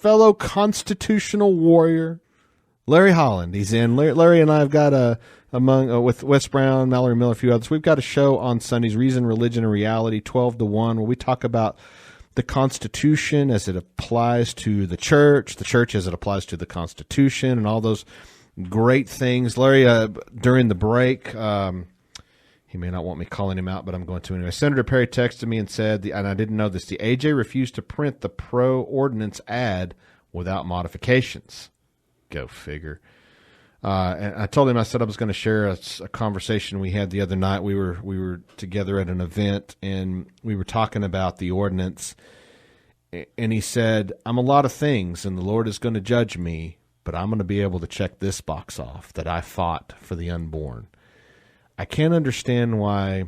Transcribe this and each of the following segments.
fellow constitutional warrior, Larry Holland. He's in. Larry and I have got with Wes Brown, Mallory Miller, a few others. We've got a show on Sundays, Reason, Religion, and Reality, 12 to 1, where we talk about the Constitution as it applies to the church as it applies to the Constitution, and all those great things. Larry, during the break, he may not want me calling him out, but I'm going to anyway. Senator Perry texted me and said, and I didn't know this, the AJ refused to print the pro-ordinance ad without modifications. Go figure. And I told him, I said I was going to share a conversation we had the other night. We were together at an event, and we were talking about the ordinance. And he said, I'm a lot of things, and the Lord is going to judge me, but I'm going to be able to check this box off, that I fought for the unborn. I can't understand why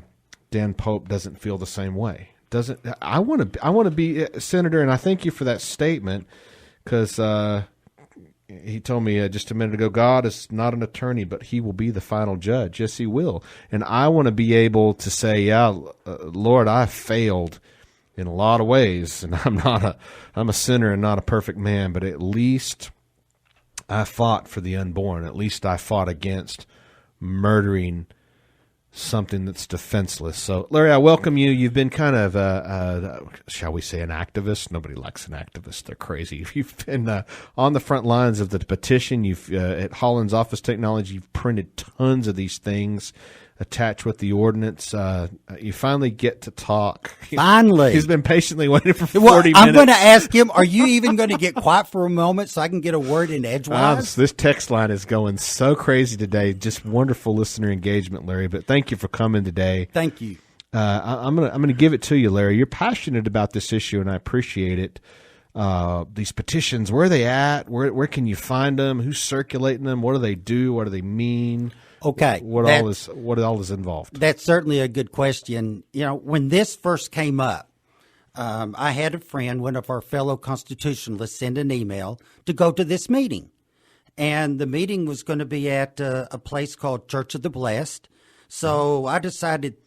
Dan Pope doesn't feel the same way. I want to be Senator, and I thank you for that statement, because he told me just a minute ago, God is not an attorney, but he will be the final judge. Yes, he will. And I want to be able to say, yeah, Lord, I failed in a lot of ways, and I'm a sinner and not a perfect man, but at least I fought for the unborn. At least I fought against murdering something that's defenseless. So, Larry, I welcome you. You've been kind of, shall we say, an activist. Nobody likes an activist. They're crazy. You've been on the front lines of the petition. You've at Holland's Office Technology, you've printed tons of these things attached with the ordinance. You finally get to talk. Finally. He's been patiently waiting for 40 minutes. I'm going to ask him, are you even going to get quiet for a moment so I can get a word in edgewise? This text line is going so crazy today. Just wonderful listener engagement, Larry. But thank you for coming today. Thank you. I'm gonna give it to you, Larry. You're passionate about this issue, and I appreciate it. These petitions, where are they at? Where can you find them? Who's circulating them? What do they do? What do they mean? Okay. What all is involved? That's certainly a good question. You know, when this first came up, I had a friend, one of our fellow constitutionalists, send an email to go to this meeting. And the meeting was going to be at a place called Church of the Blessed. So I decided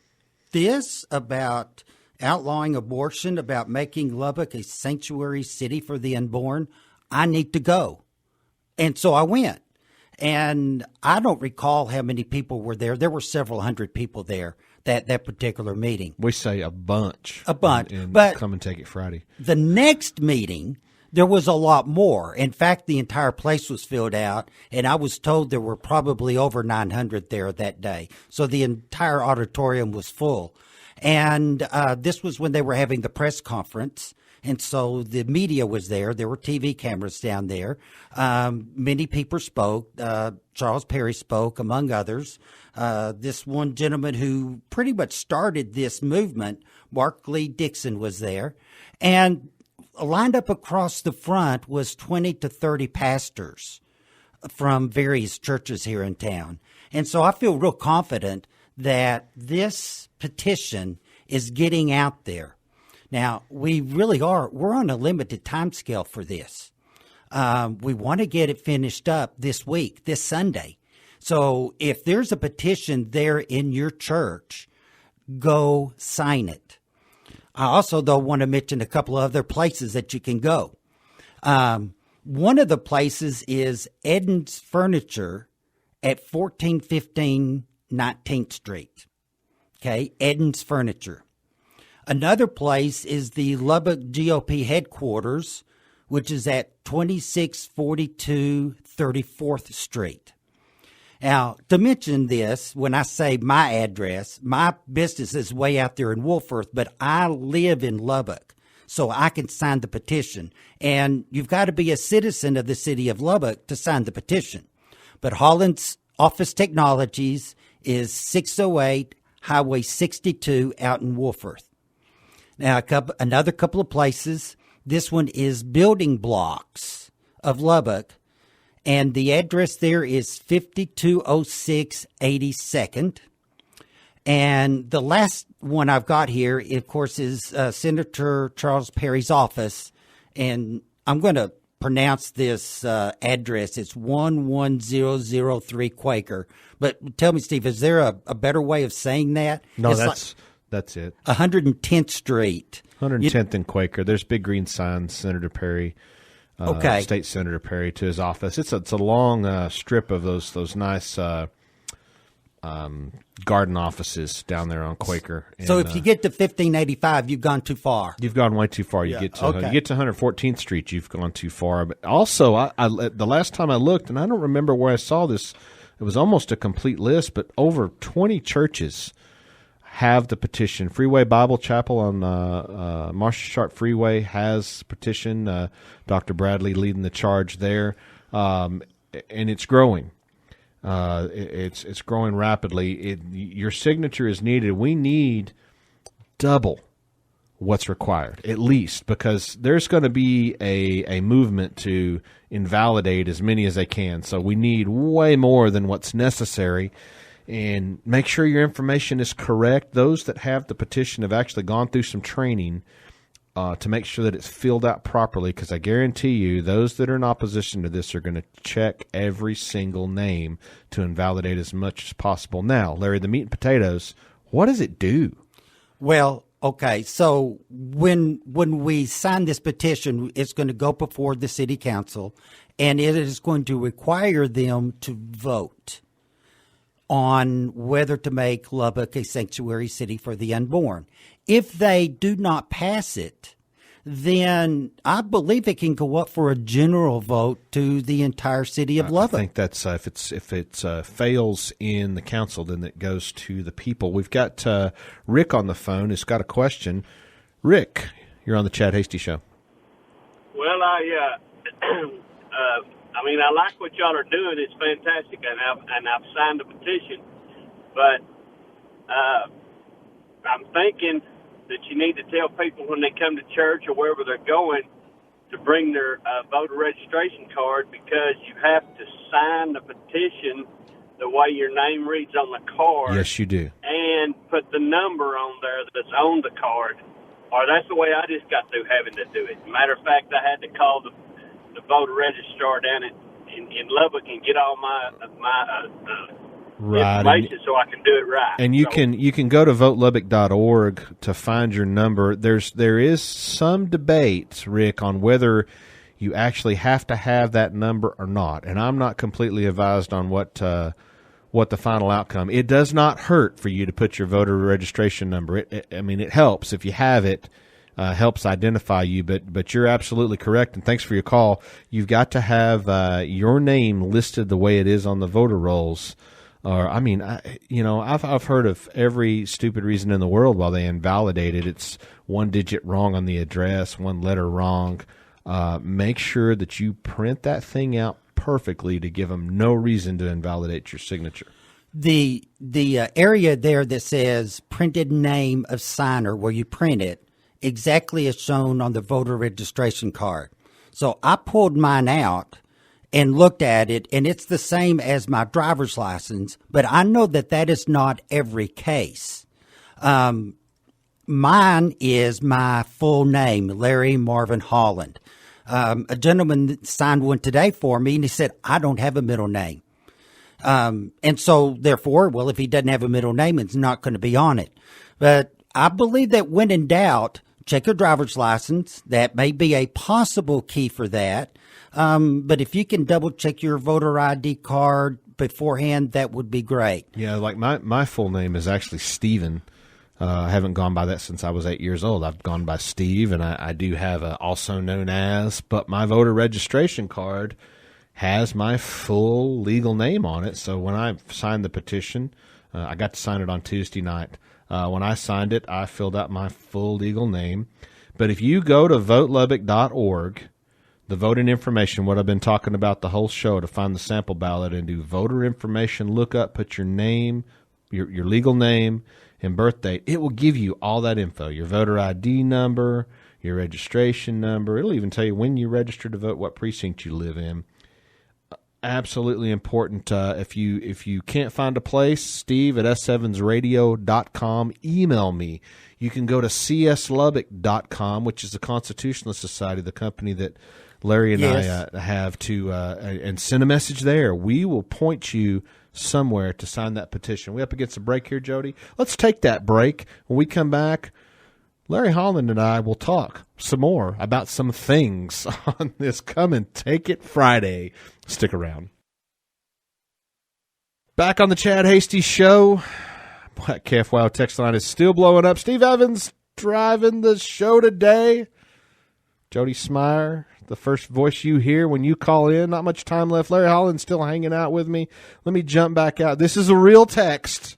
this about outlawing abortion, about making Lubbock a sanctuary city for the unborn. I need to go. And so I went. And I don't recall how many people were there. There were several hundred people there that particular meeting. We say a bunch. But come and take it Friday. The next meeting, there was a lot more. In fact, the entire place was filled out, and I was told there were probably over 900 there that day. So the entire auditorium was full. And this was when they were having the press conference. And so the media was there. There were TV cameras down there. Many people spoke. Charles Perry spoke, among others. This one gentleman who pretty much started this movement, Mark Lee Dixon, was there. And lined up across the front was 20 to 30 pastors from various churches here in town. And so I feel real confident that this petition is getting out there. Now, we really we're on a limited time scale for this. We want to get it finished up this week, this Sunday. So if there's a petition there in your church, go sign it. I also, though, want to mention a couple of other places that you can go. One of the places is Eden's Furniture at 1415 19th Street. Okay, Eden's Furniture. Another place is the Lubbock GOP headquarters, which is at 2642 34th Street. Now, to mention this, when I say my address, my business is way out there in Wolfforth, but I live in Lubbock, so I can sign the petition. And you've got to be a citizen of the city of Lubbock to sign the petition. But Holland's Office Technologies is 608 Highway 62 out in Wolfforth. Now, another couple of places. This one is Building Blocks of Lubbock, and the address there is 5206 82nd. And the last one I've got here, of course, is Senator Charles Perry's office, and I'm going to pronounce this address. It's 11003 Quaker. But tell me, Steve, is there a better way of saying that? No, that's it. 110th Street. 110th and Quaker. There's big green signs, Senator Perry. Okay. State Senator Perry to his office. It's a long strip of those nice garden offices down there on Quaker. So And, if you get to 1585, you've gone too far. you've gone way too far. You get to 114th Street, you've gone too far. But also, I the last time I looked, and I don't remember where I saw this, it was almost a complete list, but over 20 churches have the petition. Freeway Bible Chapel on Marshall Sharp Freeway has petition. Dr. Bradley leading the charge there, and it's growing. It's growing rapidly. Your signature is needed. We need double what's required, at least, because there's going to be a movement to invalidate as many as they can. So we need way more than what's necessary. And make sure your information is correct. Those that have the petition have actually gone through some training to make sure that it's filled out properly, because I guarantee you those that are in opposition to this are going to check every single name to invalidate as much as possible. Now, Larry, the meat and potatoes, what does it do? Well, okay, so when we sign this petition, it's going to go before the city council, and it is going to require them to vote on whether to make Lubbock a sanctuary city for the unborn. If they do not pass it, then I believe it can go up for a general vote to the entire city of Lubbock. I think that's if it fails in the council, then it goes to the people. We've got Rick on the phone who's got a question. Rick, you're on the Chad Hasty Show. Well, I like what y'all are doing. It's fantastic, and I've signed a petition. But I'm thinking that you need to tell people when they come to church or wherever they're going to bring their voter registration card, because you have to sign the petition the way your name reads on the card. Yes, you do. And put the number on there that's on the card. Or that's the way I just got through having to do it. Matter of fact, I had to call the voter registrar down in Lubbock and get all my information so I can do it right. And you can go to votelubbock.org to find your number. There is some debate, Rick, on whether you actually have to have that number or not. And I'm not completely advised on what the final outcome. It does not hurt for you to put your voter registration number. It helps if you have it. Helps identify you, but you're absolutely correct, and thanks for your call. You've got to have your name listed the way it is on the voter rolls. Or I've heard of every stupid reason in the world why they invalidate it. It's one digit wrong on the address, one letter wrong. Make sure that you print that thing out perfectly to give them no reason to invalidate your signature. The area there that says printed name of signer, where you print it, exactly as shown on the voter registration card. So I pulled mine out and looked at it, and it's the same as my driver's license, but I know that is not every case. Mine is my full name, Larry Marvin Holland. A gentleman signed one today for me, and he said, I don't have a middle name. And so, therefore, well, if he doesn't have a middle name, it's not going to be on it. But I believe that when in doubt, check your driver's license. That may be a possible key for that. But if you can double check your voter ID card beforehand, that would be great. Yeah, like my full name is actually Stephen. I haven't gone by that since I was 8 years old. I've gone by Steve, and I do have a also known as, but my voter registration card has my full legal name on it. So when I signed the petition, I got to sign it on Tuesday night. When I signed it, I filled out my full legal name. But if you go to votelubbock.org, the voting information, what I've been talking about the whole show, to find the sample ballot and do voter information, look up, put your name, your legal name, and birth date. It will give you all that info, your voter ID number, your registration number. It'll even tell you when you registered to vote, what precinct you live in. Absolutely important. If you can't find a place, Steve at s7sradio.com, email me. You can go to cslubbock.com, which is the Constitutionalist Society, the company that Larry and I have, to and send a message there. We will point you somewhere to sign that petition. We up against a break here, Jody. Let's take that break. When we come back, Larry Holland and I will talk some more about some things on this Come and Take It Friday. Stick around. Back on the Chad Hasty Show. Black KFYO text line is still blowing up. Steve Evans driving the show today. Jody Smyer, the first voice you hear when you call in. Not much time left. Larry Holland's still hanging out with me. Let me jump back out. This is a real text.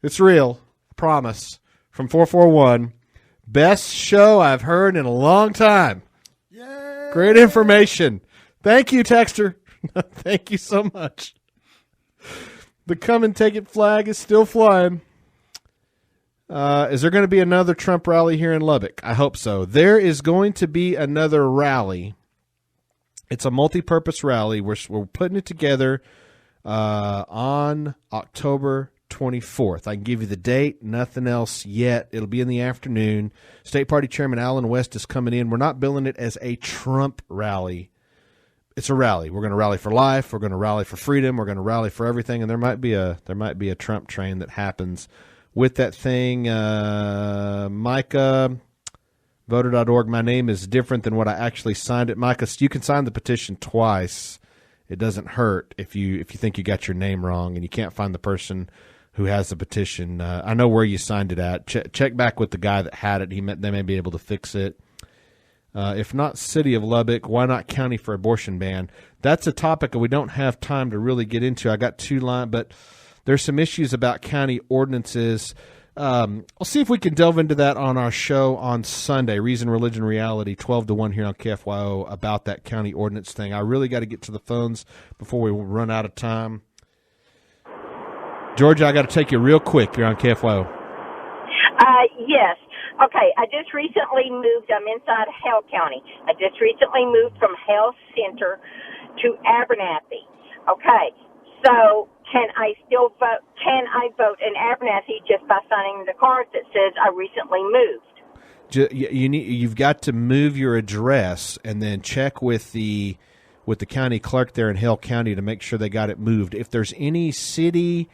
It's real. I promise. From 441. Best show I've heard in a long time. Yay. Great information. Thank you, texter. Thank you so much. The Come and Take It flag is still flying. Is there going to be another Trump rally here in Lubbock? I hope so. There is going to be another rally. It's a multi-purpose rally. We're putting it together on October 24th. I can give you the date, nothing else yet. It'll be in the afternoon. State Party Chairman Alan West is coming in. We're not billing it as a Trump rally. It's a rally. We're going to rally for life. We're going to rally for freedom. We're going to rally for everything. And there might be a Trump train that happens with that thing. Micah, voter.org. My name is different than what I actually signed it. Micah, you can sign the petition twice. It doesn't hurt if you think you got your name wrong and you can't find the person who has the petition. I know where you signed it at. Check back with the guy that had it. They may be able to fix it. If not City of Lubbock, why not County for Abortion Ban? That's a topic we don't have time to really get into. I got two lines, but there's some issues about county ordinances. I'll see if we can delve into that on our show on Sunday, Reason, Religion, Reality, 12 to 1 here on KFYO about that county ordinance thing. I really got to get to the phones before we run out of time. Georgia, I got to take you real quick. You're on KFYO. Yes. Okay, I just recently moved. I'm inside Hale County. I just recently moved from Hale Center to Abernathy. Okay, so can I still vote? Can I vote in Abernathy just by signing the card that says I recently moved? You've got to move your address and then check with the county clerk there in Hale County to make sure they got it moved. If there's any city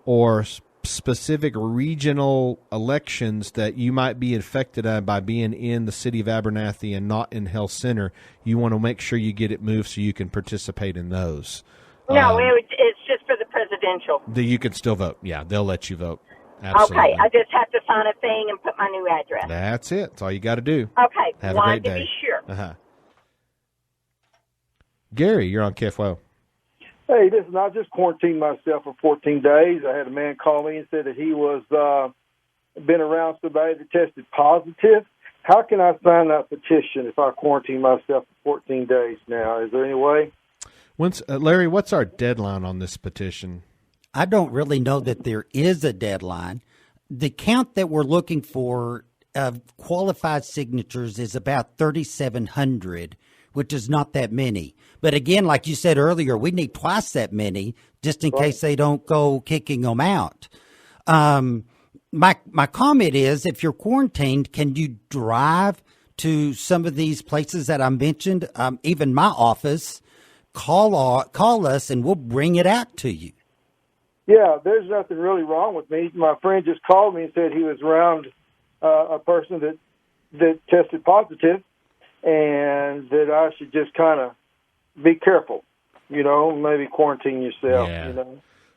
or specific regional elections that you might be affected by being in the city of Abernathy and not in Hale Center, you want to make sure you get it moved so you can participate in those. No, it's just for the presidential. You can still vote. Yeah, they'll let you vote. Absolutely. Okay, I just have to sign a thing and put my new address. That's it. That's all you got to do. Okay, have a great day. To be sure. Uh-huh. Gary, you're on KFYO. Hey, listen, I just quarantined myself for 14 days. I had a man call me and said that he was been around somebody that tested positive. How can I sign that petition if I quarantine myself for 14 days now? Is there any way? Larry, what's our deadline on this petition? I don't really know that there is a deadline. The count that we're looking for of qualified signatures is about 3,700, which is not that many. But again, like you said earlier, we need twice that many just in case they don't go kicking them out. My comment is, if you're quarantined, can you drive to some of these places that I mentioned? Even my office, call us and we'll bring it out to you. Yeah, there's nothing really wrong with me. My friend just called me and said he was around a person that tested positive, and that I should just kind of be careful, maybe quarantine yourself, Yeah.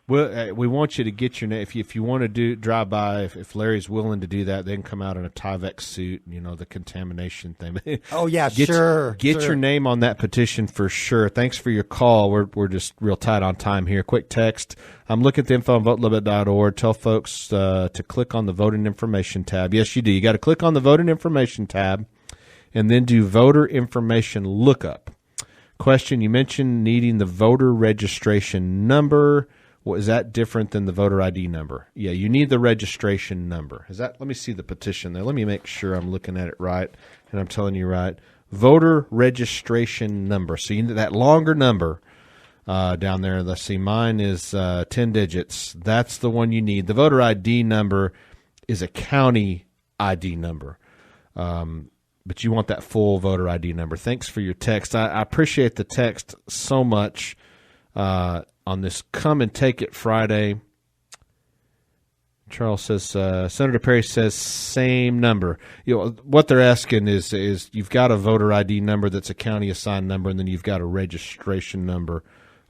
Well, we want you to get your name. If you want to drive by, if Larry's willing to do that, they can come out in a Tyvek suit, the contamination thing. Oh, yeah, sure. Get your name on that petition for sure. Thanks for your call. We're just real tight on time here. Quick text. I'm looking at the info on votelubbock.org. Tell folks to click on the voting information tab. Yes, you do. You got to click on the voting information tab and then do voter information lookup. Question, you mentioned needing the voter registration number. Well, is that different than the voter ID number? Yeah, you need the registration number. Let me see the petition there. Let me make sure I'm looking at it right and I'm telling you right. Voter registration number. So you need that longer number down there. Let's see, mine is 10 digits. That's the one you need. The voter ID number is a county ID number. But you want that full voter ID number. Thanks for your text. I appreciate the text so much. On this Come and Take It Friday. Charles says, Senator Perry says same number. What they're asking is you've got a voter ID number that's a county assigned number, and then you've got a registration number.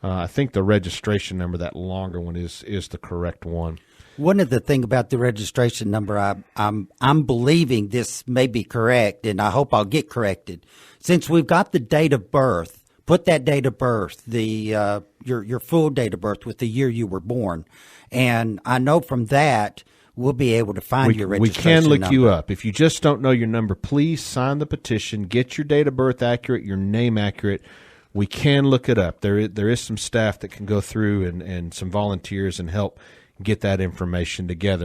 I think the registration number, that longer one, is the correct one. One of the thing about the registration number, I'm believing this may be correct, and I hope I'll get corrected. Since we've got the date of birth, put that date of birth, your full date of birth with the year you were born, and I know from that we'll be able to find your registration number. We can look you up. If you just don't know your number, please sign the petition. Get your date of birth accurate, your name accurate. We can look it up. There is some staff that can go through and some volunteers and help get that information together.